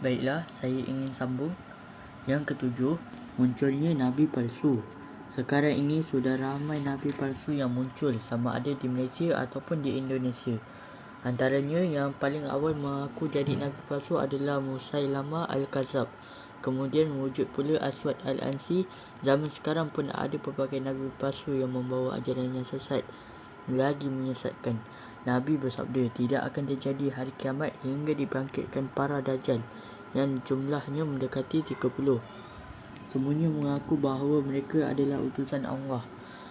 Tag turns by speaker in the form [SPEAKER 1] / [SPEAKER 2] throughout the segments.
[SPEAKER 1] Baiklah, saya ingin sambung. Yang ketujuh, munculnya Nabi palsu. Sekarang ini sudah ramai Nabi palsu yang muncul, sama ada di Malaysia ataupun di Indonesia. Antaranya yang paling awal mengaku jadi Nabi palsu adalah Musailamah Al-Kadzab. Kemudian wujud pula Aswad Al-Ansi. Zaman sekarang pun ada pelbagai Nabi palsu yang membawa ajaran yang sesat, lagi menyesatkan. Nabi bersabda, tidak akan terjadi hari kiamat hingga dibangkitkan para dajjal yang jumlahnya mendekati 30. Semuanya mengaku bahawa mereka adalah utusan Allah.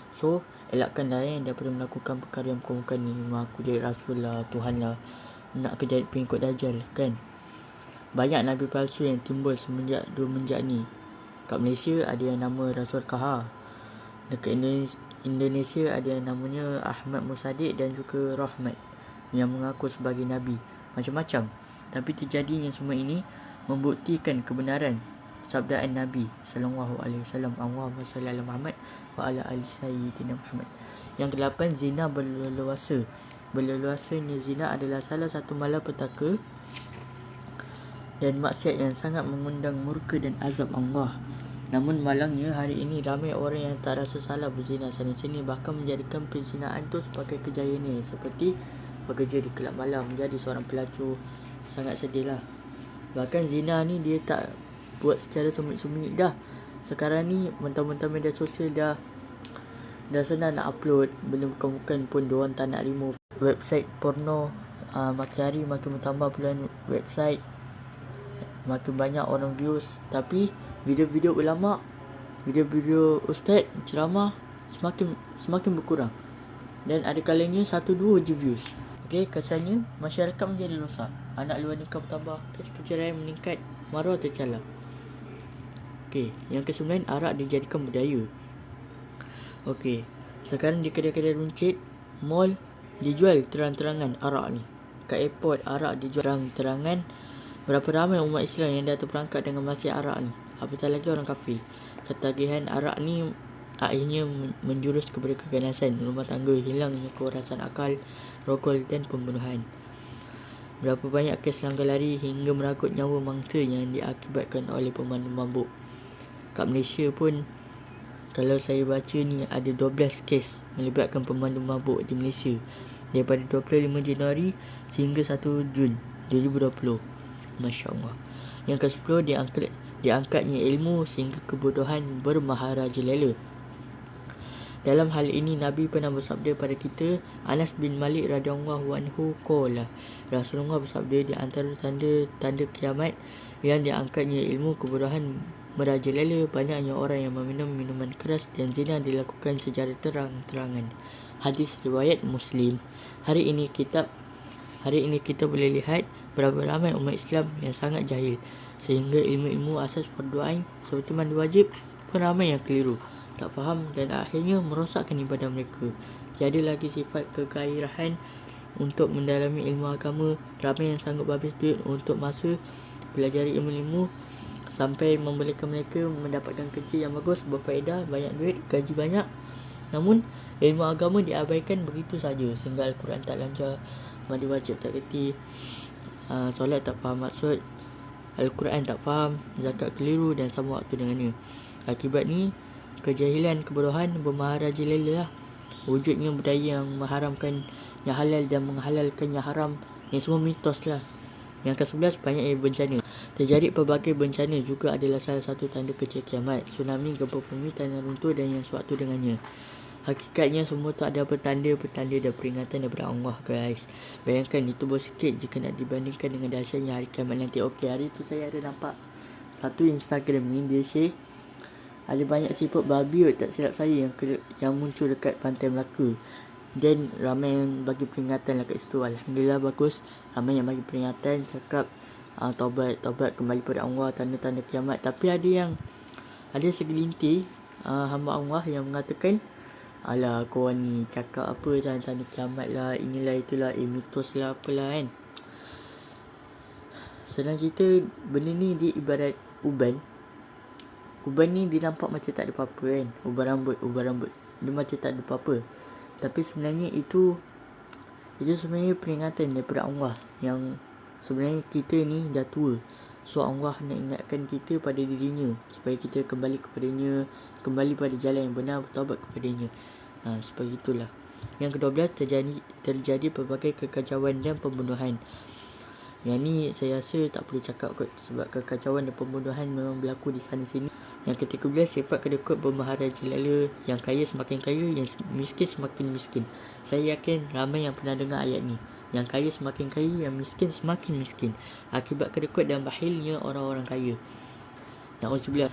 [SPEAKER 1] So, elakkanlah daripada melakukan perkara yang bukan-bukan ni. Mengaku jadi Rasul lah, Tuhan lah, nak jadi pengikut dajjal kan. Banyak Nabi palsu yang timbul semenjak ni. Kat Malaysia ada yang nama Rasul Kahar. Dekat Indonesia ada yang namanya Ahmad Musaddiq dan juga Rahmat yang mengaku sebagai Nabi. Macam-macam. Tapi terjadinya semua ini membuktikan kebenaran sabdaan Nabi sallallahu alaihi wasallam. Allahumma salli ala Muhammad wa ala ali sayyidina Muhammad. Yang ke-8, zina berleluasa. Berleluasanya zina adalah salah satu malapetaka dan maksiat yang sangat mengundang murka dan azab Allah. Namun malangnya hari ini ramai orang yang tak rasa salah berzina sana sini, bahkan menjadikan perzinaan tu sebagai kejayaannya, seperti bekerja di kelab malam, menjadi seorang pelacur. Sangat sedih lah. Bahkan zina ni dia tak buat secara sembunyi-sembunyi dah. Sekarang ni mentang-mentang media sosial dah senang nak upload benda bukan-bukan pun diorang tak nak remove. Website porno makin hari makin bertambah pula website, makin banyak orang views. Tapi video-video ulama', video-video ustaz ceramah semakin berkurang. Dan ada kalanya 1-2 je views. Okey, kesannya masyarakat menjadi rosak. Anak luar nikah bertambah, kes perceraian meningkat, maruah tercalar. Okey, yang ke-9, arak dijadikan budaya. Okey, sekarang di kedai-kedai runcit, mall dijual terang-terangan arak ni. Kat airport arak dijual terang-terangan. Berapa ramai umat Islam yang dah terperangkap dengan maksiat arak ni, apatah lagi orang kafir. Ketagihan arak ni akhirnya menjurus kepada keganasan rumah tangga, hilangnya kewarasan akal, rogol dan pembunuhan. Berapa banyak kes langgar lari hingga merangkut nyawa mangsa yang diakibatkan oleh pemandu mabuk. Kat Malaysia pun, kalau saya baca ni, ada 12 kes melibatkan pemandu mabuk di Malaysia daripada 25 Januari sehingga 1 Jun 2020. Masya Allah. Yang ke-10, diangkatnya ilmu sehingga kebodohan bermaharajalela. Dalam hal ini Nabi pernah bersabda pada kita. Anas bin Malik radhiyallahu anhu qala, Rasulullah bersabda, di antara tanda kiamat yang diangkatnya ilmu, kebodohan merajalela, banyaknya orang yang meminum minuman keras dan zina dilakukan secara terang-terangan. Hadis riwayat Muslim. Hari ini kita boleh lihat berapa ramai umat Islam yang sangat jahil, sehingga ilmu-ilmu asas fardu ain seperti mandi wajib pun ramai yang keliru, tak faham dan akhirnya merosakkan ibadah mereka. Jadi lagi sifat kegairahan untuk mendalami ilmu agama. Ramai yang sanggup habis duit untuk masa pelajari ilmu-ilmu sampai membolehkan mereka mendapatkan kerja yang bagus, berfaedah, banyak duit, gaji banyak. Namun ilmu agama diabaikan begitu saja, sehingga Al-Quran tak lancar, mandi wajib tak kerti, solat tak faham maksud, Al-Quran tak faham, zakat keliru dan sama waktu dengannya. Akibat ni kejahilan, kebodohan bermaharajalela lah. Wujudnya budaya yang mengharamkan yang halal dan menghalalkan yang haram, yang semua mitos lah. Yang ke-11, banyaknya bencana. Terjadi pelbagai bencana juga adalah salah satu tanda kecil kiamat. Tsunami, gempa bumi, tanah runtuh dan yang sewaktu dengannya. Hakikatnya semua tu ada petanda-petanda dan peringatan daripada Allah, guys. Bayangkan itu sikit jika nak dibandingkan dengan dahsyatnya hari kiamat nanti. Okey, hari tu saya ada nampak satu Instagram ni, dia share ada banyak siput babi tak silap saya yang muncul dekat Pantai Melaka. Dan ramai yang bagi peringatan lah kat situ. Alhamdulillah bagus. Ramai yang bagi peringatan, cakap taubat kembali pada Allah, tanda-tanda kiamat. Tapi ada segelintir hamba Allah yang mengatakan, alah korang ni cakap apa tanda-tanda kiamat lah, inilah itulah, mitos lah apalah kan. Senang cerita, benda ni dia ibarat uban. Uban ni dia nampak macam tak ada apa-apa kan. Uban rambut dia macam tak ada apa-apa. Tapi sebenarnya itu sebenarnya peringatan daripada Allah, yang sebenarnya kita ni dah tua. So Allah nak ingatkan kita pada dirinya supaya kita kembali kepadanya, kembali pada jalan yang benar, bertaubat kepadanya. Seperti itulah. Yang ke-12, terjadi pelbagai kekacauan dan pembunuhan. Yang ni saya rasa tak perlu cakap kot, sebab kekacauan dan pembunuhan memang berlaku di sana sini. Yang ke-13, sifat kedekut bermaharaja lala. Yang kaya semakin kaya, yang miskin semakin miskin. Saya yakin ramai yang pernah dengar ayat ni. Yang kaya semakin kaya, yang miskin semakin miskin. Akibat kedekut dan bakhilnya orang-orang kaya. Na'udzubillah,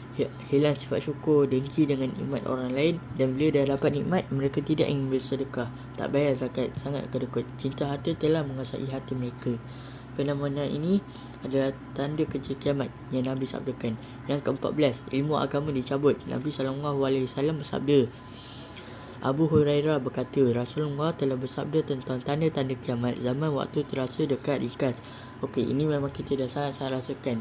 [SPEAKER 1] hilang sifat syukur, dengki dengan nikmat orang lain, dan bila dah dapat nikmat, mereka tidak ingin bersedekah, tak bayar zakat, sangat kedekut. Cinta harta telah menguasai hati mereka. Fenomena ini adalah tanda kecil kiamat yang Nabi sabdakan. Yang ke-14, ilmu agama dicabut. Nabi SAW bersabda, Abu Hurairah berkata, Rasulullah telah bersabda tentang tanda-tanda kiamat, zaman waktu terasa dekat ringkas. Okey, ini memang kita dah sangat-sangat rasakan.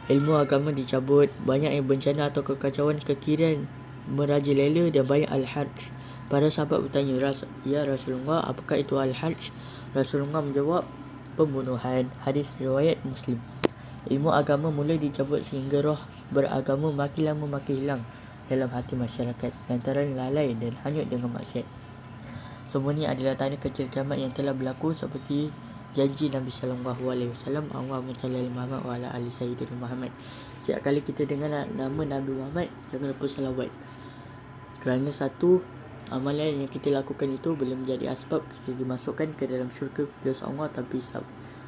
[SPEAKER 1] Ilmu agama dicabut, banyak yang bencana atau kekacauan, kekiran merajalela dan banyak al-harj. Para sahabat bertanya, Ya Rasulullah, apakah itu al-harj? Rasulullah menjawab, pembunuhan. Hadis riwayat Muslim. Ilmu agama mula dicabut sehingga roh beragama makin lama makin hilang dalam hati masyarakat, lantaran lalai dan hanyut dengan maksiat. Semua ini adalah tanda kecil kiamat yang telah berlaku seperti janji Nabi SAW. Allahumma salli ala Muhammad wa ala ali sayyidina Muhammad. Setiap kali kita dengar nama Nabi Muhammad, jangan lupa salawat. Kerana satu amalan yang kita lakukan itu boleh menjadi asbab kita dimasukkan ke dalam syurga firdaus Allah tanpa hisab.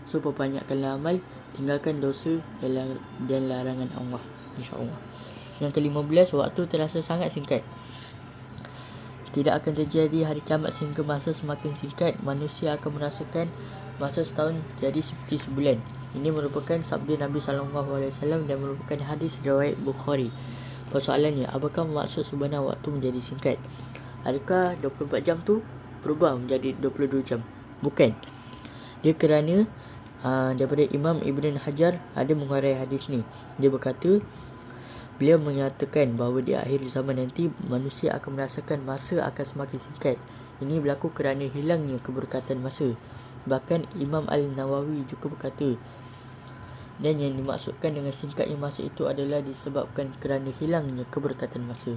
[SPEAKER 1] So perbanyakkanlah amal, tinggalkan dosa dan larangan Allah, insya-Allah. Yang ke-15, waktu terasa sangat singkat. Tidak akan terjadi hari kiamat sehingga masa semakin singkat. Manusia akan merasakan masa setahun jadi seperti sebulan. Ini merupakan sabda Nabi SAW dan merupakan hadis riwayat Bukhari. Persoalannya, apakah maksud sebenar waktu menjadi singkat? Adakah 24 jam tu berubah menjadi 22 jam? Bukan. Dia kerana daripada Imam Ibn Hajar ada mengurai hadis ni. Dia berkata, beliau menyatakan bahawa di akhir zaman nanti manusia akan merasakan masa akan semakin singkat. Ini berlaku kerana hilangnya keberkatan masa. Bahkan Imam Al-Nawawi juga berkata, dan yang dimaksudkan dengan singkatnya masa itu adalah disebabkan kerana hilangnya keberkatan masa.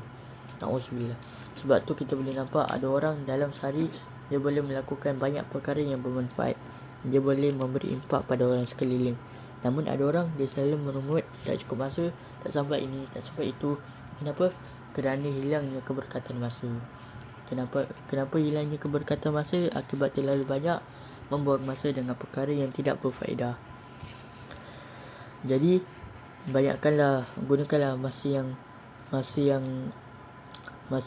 [SPEAKER 1] Na'udzubillah. Sebab tu kita boleh nampak ada orang dalam sehari dia boleh melakukan banyak perkara yang bermanfaat. Dia boleh memberi impak pada orang sekeliling. Namun ada orang dia selalu merungut, tak cukup masa, tak sampai ini, tak sampai itu. Kenapa? Kerana hilangnya keberkatan masa. Kenapa hilangnya keberkatan masa? Akibat terlalu banyak membuang masa dengan perkara yang tidak berfaedah. Jadi gunakanlah masa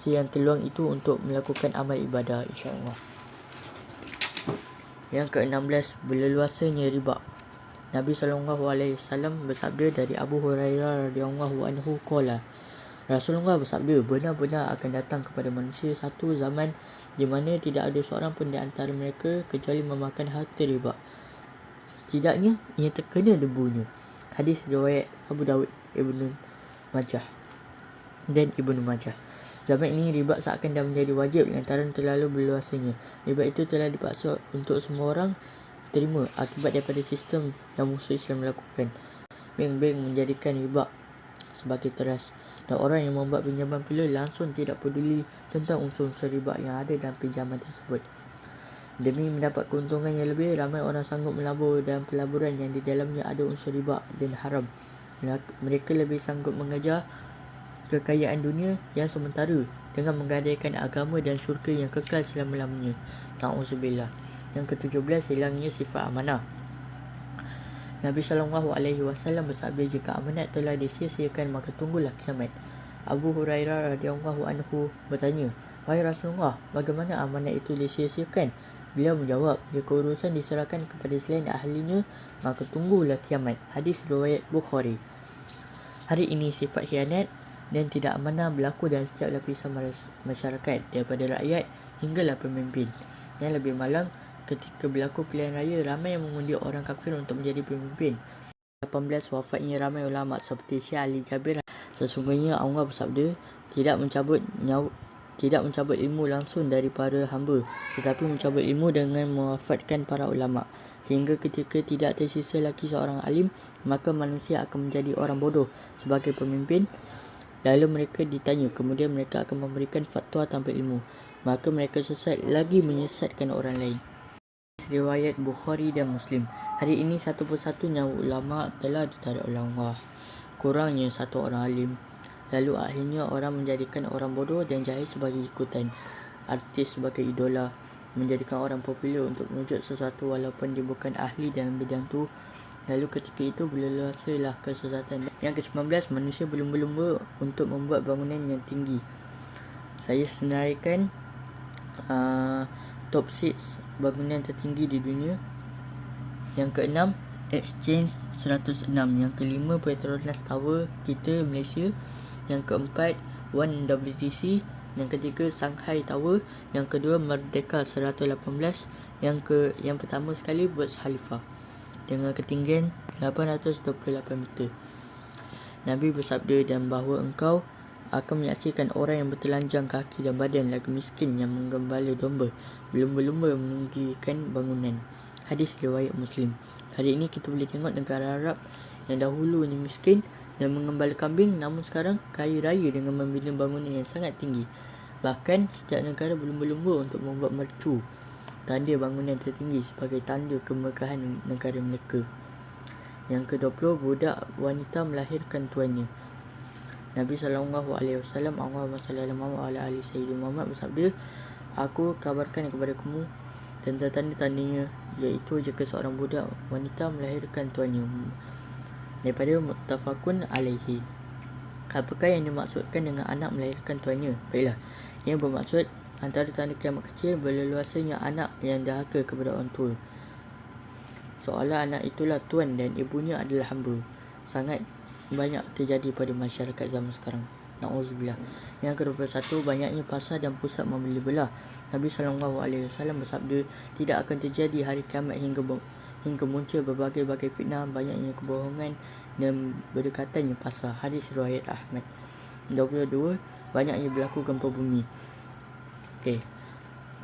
[SPEAKER 1] yang terluang itu untuk melakukan amal ibadah, insya-Allah. Yang ke-16, berleluasanya riba. Nabi SAW bersabda dari Abu Hurairah radhiyallahu anhu qala, Rasulullah bersabda, benar-benar akan datang kepada manusia satu zaman di mana tidak ada seorang pun di antara mereka kecuali memakan harta riba. Setidaknya ia terkena debunya. Hadis riwayat Abu Daud, Ibnu Majah dan Ibnu Majah. Zaman ini riba seakan dah menjadi wajib lantaran terlalu berluasanya. Riba itu telah dipaksa untuk semua orang terima akibat daripada sistem yang musuh Islam lakukan. Bank-bank menjadikan riba sebagai teras, dan orang yang membuat pinjaman pula langsung tidak peduli tentang unsur-unsur riba yang ada dalam pinjaman tersebut. Demi mendapat keuntungan yang lebih, ramai orang sanggup melabur dalam pelaburan yang di dalamnya ada unsur riba dan haram. Mereka lebih sanggup mengejar kekayaan dunia yang sementara dengan menggadaikan agama dan syurga yang kekal selama-lamanya. Na'udzubillah. Yang ke-17, hilangnya sifat amanah. Nabi SAW bersabda, jika amanat telah disia-siakan maka tunggulah kiamat. Abu Hurairah radhiyallahu anhu bertanya, wahai Rasulullah, bagaimana amanat itu disia-siakan? Beliau menjawab, jika urusan diserahkan kepada selain ahlinya maka tunggulah kiamat. Hadis riwayat Bukhari. Hari ini sifat khianat dan tidak amanah berlaku dalam setiap lapisan masyarakat, daripada rakyat hinggalah pemimpin. Yang lebih malang, ketika berlaku pilihan raya, ramai yang mengundi orang kafir untuk menjadi pemimpin. 18, wafatnya ramai ulama seperti Syekh Ali Jabir. Sesungguhnya Allah bersabda, tidak mencabut ilmu langsung dari para hamba, tetapi mencabut ilmu dengan mewafatkan para ulama. Sehingga ketika tidak tersisa lagi seorang alim, maka manusia akan menjadi orang bodoh sebagai pemimpin. Lalu mereka ditanya, kemudian mereka akan memberikan fatwa tanpa ilmu. Maka mereka sesat lagi menyesatkan orang lain. Riwayat Bukhari dan Muslim. Hari ini satu persatu nyawa ulama telah ditarik oleh Allah. Kurangnya satu orang alim. Lalu akhirnya orang menjadikan orang bodoh dan jahil sebagai ikutan. Artis sebagai idola. Menjadikan orang popular untuk menunjuk sesuatu walaupun dia bukan ahli dalam bidang tu. Lalu ketika itu berleluasalah kesesatan. Yang ke-19, manusia berlumba-lumba untuk membuat bangunan yang tinggi. Saya senaraikan top 6 bangunan tertinggi di dunia. Yang ke-6, Exchange 106. Yang ke-5, Petronas Tower kita Malaysia. Yang ke-4, One WTC. Yang ke-3, Shanghai Tower. Yang ke-2, Merdeka 118. Yang pertama sekali, Burj Khalifa dengan ketinggian 828 meter. Nabi bersabda, dan bahawa engkau akan menyaksikan orang yang bertelanjang kaki dan badan lagi miskin yang menggembala domba, berlumba-lumba meninggikan bangunan. Hadis riwayat Muslim. Hari ini kita boleh tengok negara Arab yang dahulunya miskin dan mengembala kambing, namun sekarang kaya raya dengan membina bangunan yang sangat tinggi. Bahkan setiap negara berlumba-lumba untuk membuat mercu, tanda bangunan tertinggi, sebagai tanda kemegahan negara mereka. Yang ke-20, budak wanita melahirkan tuannya. Nabi SAW, Allahumma salli ala Muhammad wa ala ali Sayyidina Muhammad, bersabda, aku kabarkan kepada kamu tentang tanda-tandanya, iaitu jika seorang budak wanita melahirkan tuannya. Daripada muttafaqun alaihi. Apakah yang dimaksudkan dengan anak melahirkan tuannya? Baiklah, yang bermaksud antara tanda kiamat kecil berleluasanya anak yang dahaka kepada orang tua, seolah anak itulah tuan dan ibunya adalah hamba. Sangat banyak terjadi pada masyarakat zaman sekarang. Na'udzubillah. Yang ke-21, banyaknya pasar dan pusat membeli belah. Nabi SAW bersabda, tidak akan terjadi hari kiamat hingga muncul berbagai-bagai fitnah, banyaknya kebohongan dan berdekatannya pasar. Hadis riwayat Ahmad. 22, banyaknya berlaku gempa bumi.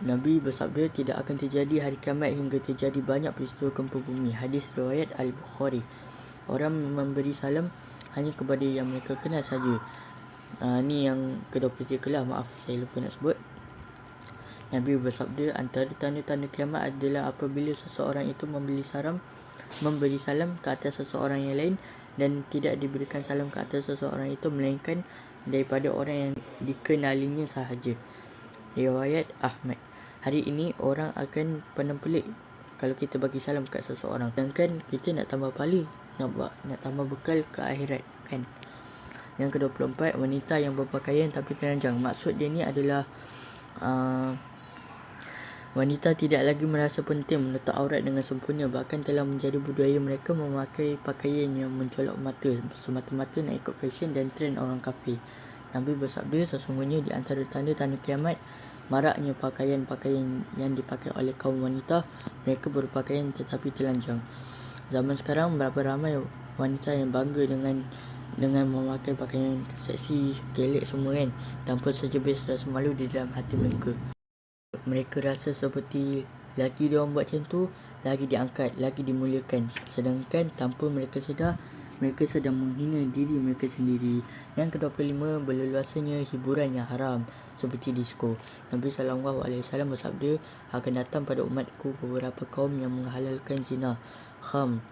[SPEAKER 1] Nabi bersabda, tidak akan terjadi hari kiamat hingga terjadi banyak peristiwa gempa bumi. Hadis riwayat Al-Bukhari. Orang memberi salam hanya kepada yang mereka kenal saja. Ni yang ke-23 lah, maaf saya lupa nak sebut. Nabi bersabda, antara tanda-tanda kiamat adalah apabila seseorang itu memberi salam ke atas seseorang yang lain dan tidak diberikan salam ke atas seseorang itu melainkan daripada orang yang dikenalinya sahaja. Riwayat Ahmad. Hari ini orang akan pandang pelik kalau kita bagi salam kat seseorang, sedangkan kita nak tambah pahala, nak tambah bekal ke akhirat kan. Yang ke-24, wanita yang berpakaian tapi telanjang. Maksud dia ni adalah wanita tidak lagi merasa penting menutup aurat dengan sempurna, bahkan telah menjadi budaya mereka memakai pakaian yang mencolok mata semata-mata nak ikut fashion dan trend orang kafir. Nabi bersabda, sesungguhnya di antara tanda-tanda kiamat maraknya pakaian-pakaian yang dipakai oleh kaum wanita. Mereka berpakaian tetapi telanjang. Zaman sekarang berapa ramai wanita yang bangga dengan memakai pakaian seksi, gelek semua kan, tanpa sejebis rasa malu di dalam hati mereka. Mereka rasa seperti lagi dia orang buat macam tu, lagi diangkat, lagi dimuliakan, sedangkan tanpa mereka sedar mereka sedang menghina diri mereka sendiri. Yang ke-25, berleluasanya hiburan yang haram seperti disko. Nabi SAW bersabda, akan datang pada umatku beberapa kaum yang menghalalkan zina, kham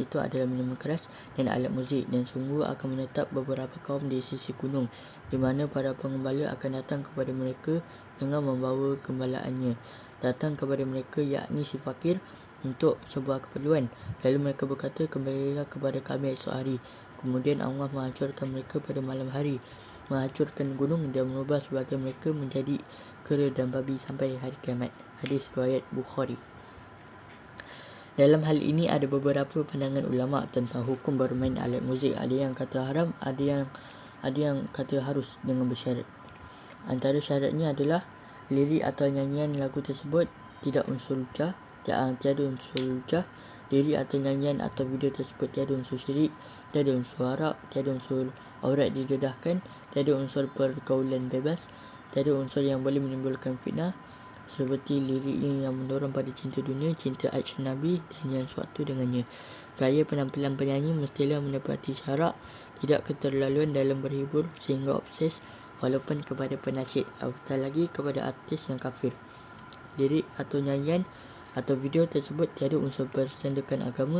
[SPEAKER 1] itu adalah minuman keras, dan alat muzik, dan sungguh akan menetap beberapa kaum di sisi gunung, di mana para pengembala akan datang kepada mereka dengan membawa gembalaannya, datang kepada mereka yakni si fakir untuk sebuah keperluan. Lalu mereka berkata, kembalilah kepada kami esok hari. Kemudian Allah menghancurkan mereka pada malam hari, menghancurkan gunung dan mengubah sebagian mereka menjadi kera dan babi sampai hari kiamat. Hadis riwayat Bukhari. Dalam hal ini ada beberapa pandangan ulama tentang hukum bermain alat muzik. Ada yang kata haram, ada yang kata harus dengan bersyarat. Antara syaratnya adalah lirik atau nyanyian lagu tersebut tidak unsur lucah, tiada unsur lucah. Lirik atau nyanyian atau video tersebut tiada unsur syirik, tiada unsur harap, tiada unsur aurat didedahkan, tiada unsur pergaulan bebas, tiada unsur yang boleh menimbulkan fitnah, seperti liriknya yang mendorong pada cinta dunia, cinta ajnabi dan yang suatu dengannya. Gaya penampilan penyanyi mestilah menepati syarak, tidak keterlaluan dalam berhibur sehingga obses walaupun kepada penasyid, apatah lagi kepada artis yang kafir. Lirik atau nyanyian atau video tersebut tiada unsur persendakan agama.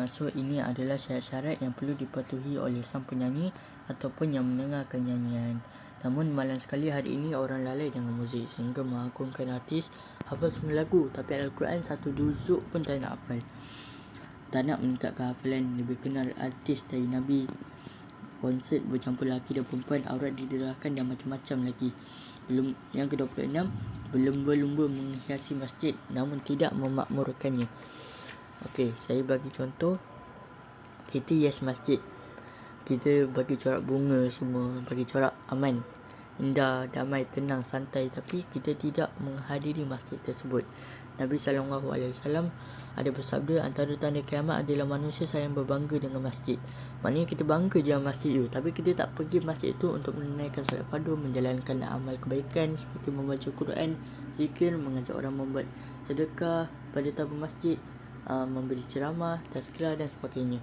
[SPEAKER 1] So ini adalah syarat-syarat yang perlu dipatuhi oleh sang penyanyi ataupun yang mendengarkan nyanyian. Namun malang sekali hari ini orang lalai dengan muzik sehingga mengagungkan artis hafal semua lagu, tapi Al-Quran satu juzuk pun tak nak hafal. Tak nak meningkatkan hafalan, lebih kenal artis dari Nabi. Konsert bercampur lelaki dan perempuan, aurat didedahkan dan macam-macam lagi. Yang ke-26, berlumba-lumba menghiasi masjid namun tidak memakmurkannya. Okey, saya bagi contoh. Kita hias masjid, kita bagi corak bunga semua, bagi corak aman, indah, damai, tenang, santai, tapi kita tidak menghadiri masjid tersebut. Nabi SAW ada bersabda, antara tanda kiamat adalah manusia saling berbangga dengan masjid. Maknanya kita bangga je dengan masjid tu, tapi kita tak pergi masjid tu untuk menunaikan salat fardu, menjalankan amal kebaikan seperti membaca Quran, zikir, mengajak orang membuat sedekah pada tabung masjid, memberi ceramah, tazkirah dan sebagainya.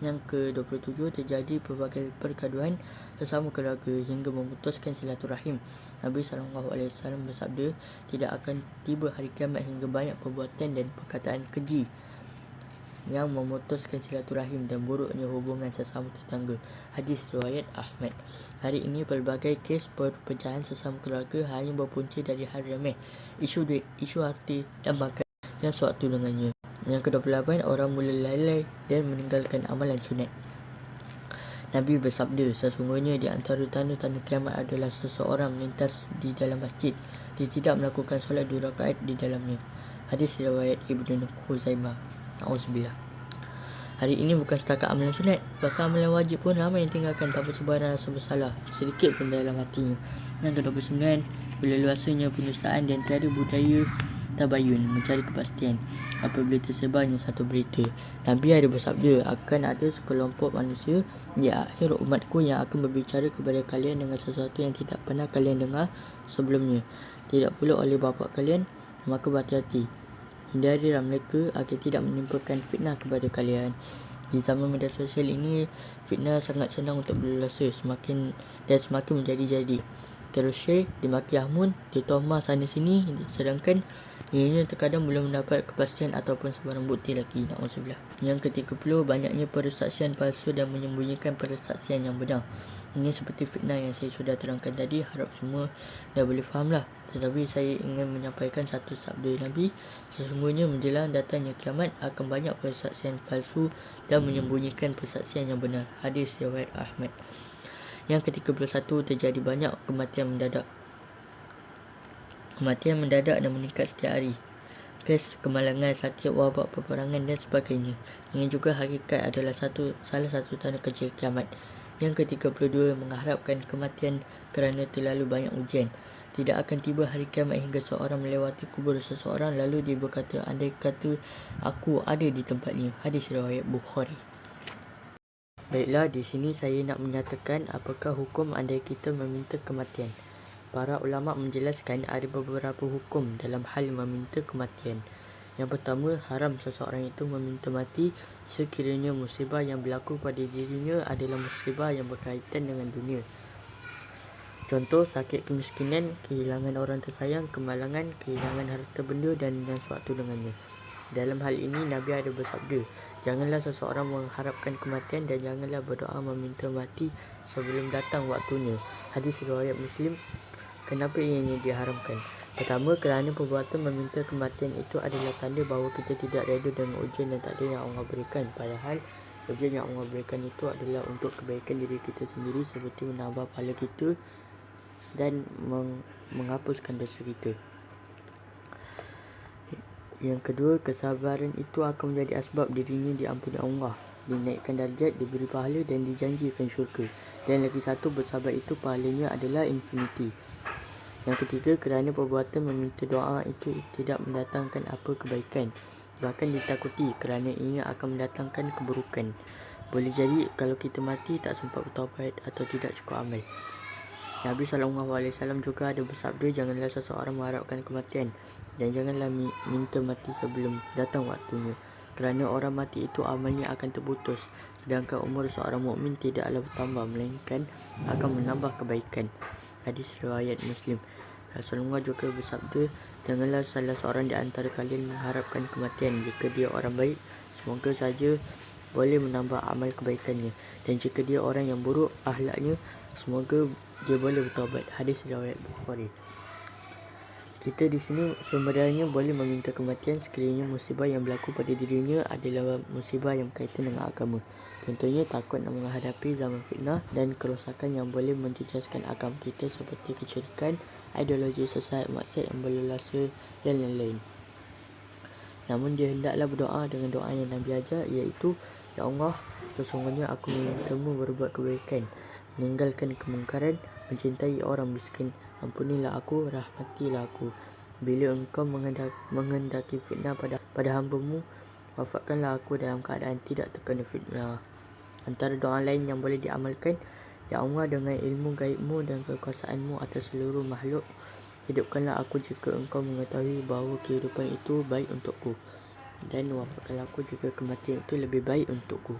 [SPEAKER 1] Yang ke-27, terjadi pelbagai pergaduhan sesama keluarga hingga memutuskan silaturahim. Nabi SAW bersabda, tidak akan tiba hari kiamat hingga banyak perbuatan dan perkataan keji yang memutuskan silaturahim dan buruknya hubungan sesama tetangga. Hadis riwayat Ahmad. Hari ini pelbagai kes perpecahan sesama keluarga hanya berpunca dari hal remeh, isu duit, isu harta dan makan yang suatu dengannya. Yang ke-28, orang mula lalai dan meninggalkan amalan sunat. Nabi bersabda, sesungguhnya di antara tanda-tanda kiamat adalah seseorang melintas di dalam masjid, dia tidak melakukan solat 2 rakaat di dalamnya. Hadis riwayat Ibnu Khuzaimah. Na'udzubillah. Hari ini bukan setakat amalan sunat, bahkan amalan wajib pun ramai yang tinggalkan tanpa sebarang rasa bersalah sedikit pun dalam hatinya. Yang ke-29, bila luasanya pendustaan dan tiada budaya tabayun, mencari kepastian apabila tersebarnya satu berita. Nabi ada bersabda, akan ada sekelompok manusia di akhir umatku yang akan berbicara kepada kalian dengan sesuatu yang tidak pernah kalian dengar sebelumnya, tidak pula oleh bapa kalian, maka berhati-hati, hindarilah mereka agar tidak menimpakan fitnah kepada kalian. Di zaman media sosial ini, fitnah sangat senang untuk berlaku, semakin menjadi-jadi. Terus share, dimaki Ahmun, ditoma sana sini, sedangkan ianya terkadang belum mendapat kepastian ataupun sebarang bukti lagi. Na'udzubillah. Yang ke-30, banyaknya persaksian palsu dan menyembunyikan persaksian yang benar. Ini seperti fitnah yang saya sudah terangkan tadi, harap semua dah boleh faham lah. Tetapi saya ingin menyampaikan satu sabda Nabi, sesungguhnya menjelang datangnya kiamat akan banyak persaksian palsu dan menyembunyikan persaksian yang benar. Hadis riwayat Ahmad. Yang ke-31, terjadi banyak kematian mendadak. Kematian mendadak dan meningkat setiap hari. Pes, kemalangan, sakit, wabak, peperangan dan sebagainya. Ini juga hakikat adalah salah satu tanda kecil kiamat. Yang ke-32, mengharapkan kematian kerana terlalu banyak ujian. Tidak akan tiba hari kiamat hingga seorang melewati kubur seseorang lalu dia berkata, andai kata aku ada di tempatnya. Hadis riwayat Bukhari. Baiklah, di sini saya nak menyatakan apakah hukum andai kita meminta kematian. Para ulama menjelaskan ada beberapa hukum dalam hal meminta kematian. Yang pertama, haram seseorang itu meminta mati sekiranya musibah yang berlaku pada dirinya adalah musibah yang berkaitan dengan dunia. Contoh, sakit kemiskinan, kehilangan orang tersayang, kemalangan, kehilangan harta benda dan yang suatu dengannya. Dalam hal ini, Nabi ada bersabda, janganlah seseorang mengharapkan kematian dan janganlah berdoa meminta mati sebelum datang waktunya. Hadis riwayat Muslim. Kenapa ianya diharamkan? Pertama, kerana perbuatan meminta kematian itu adalah tanda bahawa kita tidak reda dengan ujian dan takdir yang Allah berikan. Padahal ujian yang Allah berikan itu adalah untuk kebaikan diri kita sendiri, seperti menambah pahala kita dan menghapuskan dosa kita. Yang kedua, kesabaran itu akan menjadi asbab dirinya diampuni Allah, dinaikkan darjat, diberi pahala dan dijanjikan syurga. Dan lagi satu, bersabar itu pahalanya adalah infinity. Yang ketiga, kerana perbuatan meminta doa itu tidak mendatangkan apa kebaikan, bahkan ditakuti kerana ia akan mendatangkan keburukan. Boleh jadi kalau kita mati tak sempat bertaubat atau tidak cukup amal. Nabi SAW juga ada bersabda, janganlah seseorang mengharapkan kematian dan janganlah minta mati sebelum datang waktunya. Kerana orang mati itu amalnya akan terputus, sedangkan umur seorang mukmin tidaklah bertambah melainkan akan menambah kebaikan. Hadis riwayat Muslim. Rasulullah juga bersabda, janganlah salah seorang di antara kalian mengharapkan kematian. Jika dia orang baik, semoga saja boleh menambah amal kebaikannya, dan jika dia orang yang buruk akhlaknya, semoga dia boleh bertaubat. Hadis riwayat Bukhari. Kita di sini sebenarnya boleh meminta kematian sekiranya musibah yang berlaku pada dirinya adalah musibah yang berkaitan dengan agama. Contohnya takut nak menghadapi zaman fitnah dan kerosakan yang boleh menjejaskan agama kita seperti kesyirikan, ideologi sesat, maksiat yang berleluasa dan lain-lain. Namun dia hendaklah berdoa dengan doa yang Nabi ajar, iaitu, Ya Allah, sesungguhnya aku memintamu berbuat kebaikan, meninggalkan kemungkaran, mencintai orang miskin. Ampunilah aku, rahmatilah aku. Bila engkau menghendaki fitnah pada hamba-Mu, wafatkanlah aku dalam keadaan tidak terkena fitnah. Antara doa lain yang boleh diamalkan, Ya Allah, dengan ilmu gaib-Mu dan kekuasaan-Mu atas seluruh makhluk, hidupkanlah aku jika engkau mengetahui bahawa kehidupan itu baik untukku, dan wafatkanlah aku jika kematian itu lebih baik untukku.